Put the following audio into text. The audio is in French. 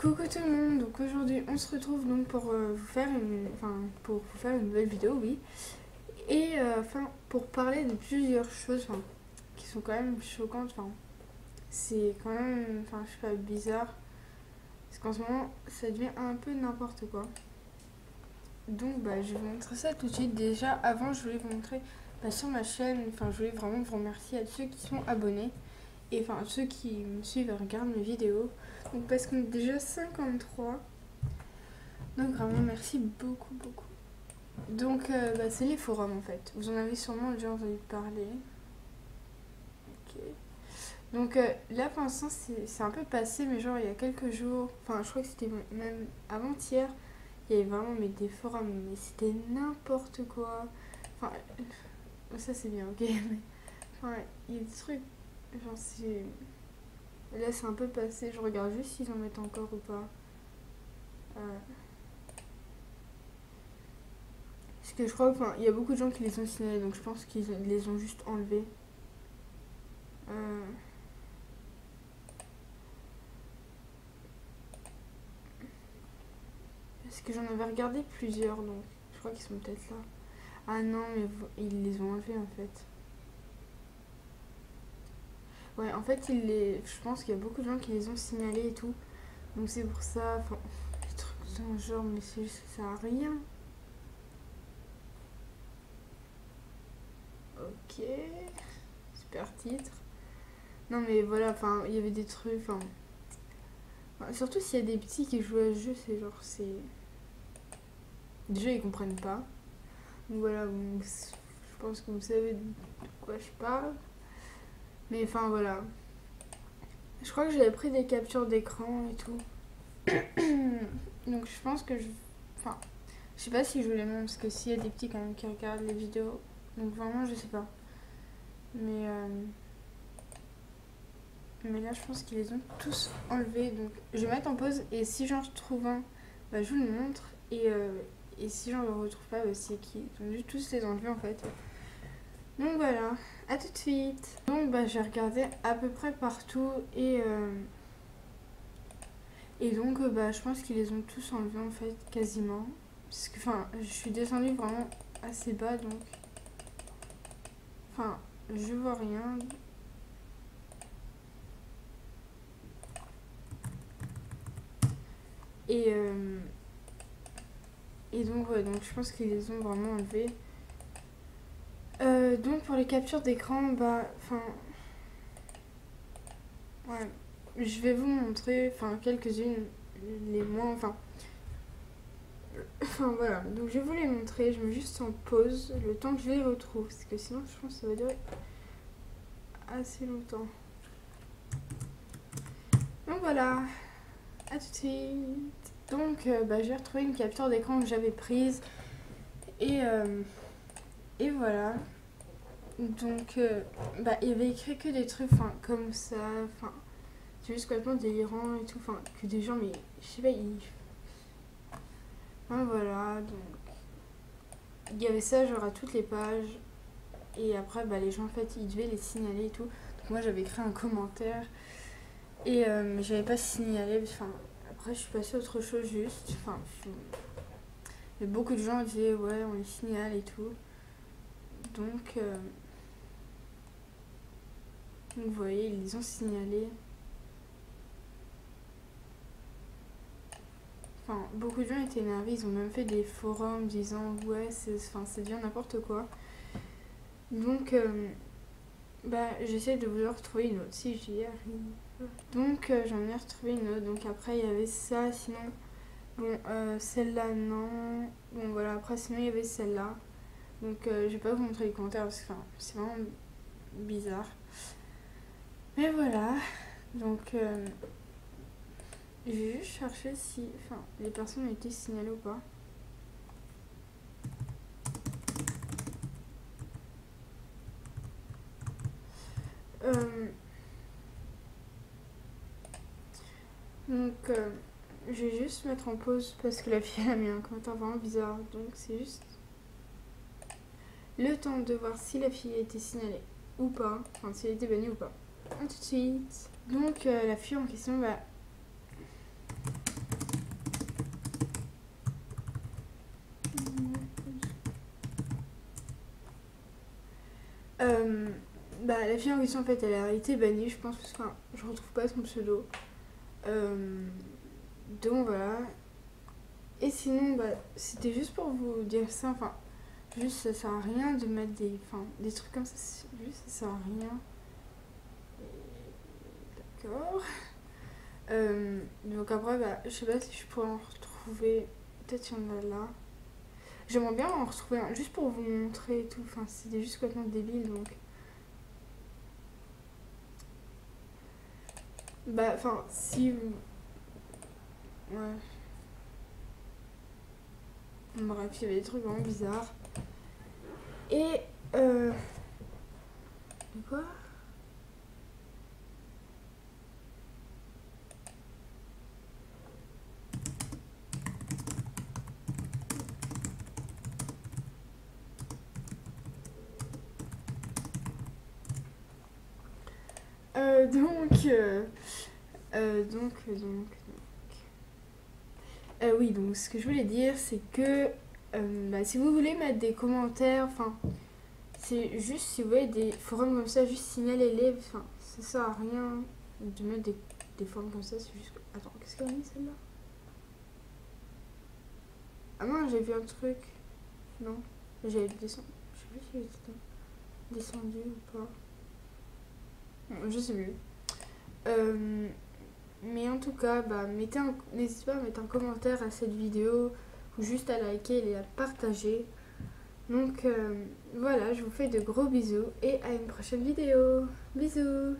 Coucou tout le monde, donc aujourd'hui on se retrouve donc pour vous faire une nouvelle vidéo, oui, et pour parler de plusieurs choses qui sont quand même choquantes, c'est quand même, je sais pas, bizarre, parce qu'en ce moment ça devient un peu n'importe quoi. Donc je vais vous montrer ça tout de suite. Déjà avant je voulais vous montrer sur ma chaîne, je voulais vraiment vous remercier à ceux qui sont abonnés, et ceux qui me suivent et regardent mes vidéos, donc parce qu'on est déjà 53. Donc vraiment merci beaucoup beaucoup. Donc c'est les forums en fait. Vous en avez sûrement déjà entendu parler. Ok. Donc là pour l'instant c'est un peu passé, mais genre il y a quelques jours, je crois que c'était même avant-hier, il y avait vraiment des forums, mais c'était n'importe quoi. Enfin ça c'est bien, ok. Mais il y a des trucs, genre c'est... Là c'est un peu passé, je regarde juste s'ils en mettent encore ou pas. Euh, Parce que je crois qu'il y a beaucoup de gens qui les ont signalés, donc je pense qu'ils les ont juste enlevés. Euh, Parce que j'en avais regardé plusieurs, donc je crois qu'ils sont peut-être là. Ah non, mais ils les ont enlevés en fait. Ouais, en fait, je pense qu'il y a beaucoup de gens qui les ont signalés et tout. Donc c'est pour ça, des trucs dans le genre, mais c'est juste que ça sert à rien. Ok, super titre. Non mais voilà, il y avait des trucs, surtout s'il y a des petits qui jouent à ce jeu, c'est genre, c'est... Déjà, ils comprennent pas. Donc voilà, je pense que vous savez de quoi je parle. Mais voilà. Je crois que j'avais pris des captures d'écran et tout. Donc je pense que Enfin, je sais pas si je les montre, parce que s'il y a des petits quand même qui regardent les vidéos. Donc vraiment, je sais pas. Mais, euh, mais là, je pense qu'ils les ont tous enlevés. Donc je vais mettre en pause, et si j'en retrouve un, je vous le montre. Et si j'en retrouve pas, c'est qu'ils ont dû tous les enlever en fait. Donc voilà, à tout de suite. Donc j'ai regardé à peu près partout, et donc je pense qu'ils les ont tous enlevés en fait, quasiment. Parce que je suis descendue vraiment assez bas, donc enfin je vois rien. Et, euh, et donc ouais, donc je pense qu'ils les ont vraiment enlevés. Donc pour les captures d'écran, ouais, je vais vous montrer quelques-unes, les moins, voilà, donc je vais vous les montrer, je mets juste en pause le temps que je les retrouve, parce que sinon je pense que ça va durer assez longtemps. Donc voilà, à tout de suite. Donc j'ai retrouvé une capture d'écran que j'avais prise, et voilà. Donc il y avait écrit que des trucs comme ça, c'est juste complètement délirant et tout, que des gens, mais je sais pas, voilà, donc il y avait ça genre à toutes les pages. Et après, les gens, en fait, ils devaient les signaler et tout. Donc moi, j'avais écrit un commentaire. Mais j'avais pas signalé. Après, je suis passée à autre chose juste. Mais beaucoup de gens disaient, ouais, on les signale et tout. Donc, vous voyez, ils les ont signalés. Beaucoup de gens étaient énervés. Ils ont même fait des forums disant, ouais, ça devient n'importe quoi. Donc, j'essaie de vous en retrouver une autre si j'y arrive. Donc j'en ai retrouvé une autre. Donc après il y avait ça, sinon celle-là non. Bon voilà, après sinon il y avait celle-là. Donc je vais pas vous montrer les commentaires parce que c'est vraiment bizarre. Mais voilà, donc j'ai juste cherché si les personnes ont été signalées ou pas. Donc je vais juste mettre en pause parce que la fille elle a mis un commentaire vraiment bizarre. Donc c'est juste le temps de voir si la fille a été signalée ou pas, si elle a été bannie ou pas. A tout de suite. Donc la fille en question, Euh, la fille en question, en fait, elle a été bannie, je pense, parce que enfin, je retrouve pas son pseudo. Euh, donc voilà. Et sinon, c'était juste pour vous dire ça. Enfin, juste, ça sert à rien de mettre des trucs comme ça. Juste, ça sert à rien. D'accord. Donc après, je sais pas si je pourrais en retrouver. Peut-être il y en a là. J'aimerais bien en retrouver un, juste pour vous montrer et tout. Enfin, c'était juste complètement débile, donc. Si vous... Ouais. Bref, il y avait des trucs vraiment bizarres. Et... Euh... Quoi? Euh, donc... Euh... donc... Oui, donc ce que je voulais dire, c'est que si vous voulez mettre des commentaires, enfin, c'est juste si vous voyez des forums comme ça, juste signalez-les, enfin, ça sert à rien de mettre des forums comme ça, c'est juste. Attends, qu'est-ce qu'elle a mis celle-là? Ah non, j'ai vu un truc. Non, j'ai descendu. Je sais plus si j'ai descendu ou pas. Non, je sais plus. Euh, mais en tout cas, n'hésitez pas à mettre un commentaire à cette vidéo ou juste à liker et à partager. Donc voilà, je vous fais de gros bisous et à une prochaine vidéo. Bisous!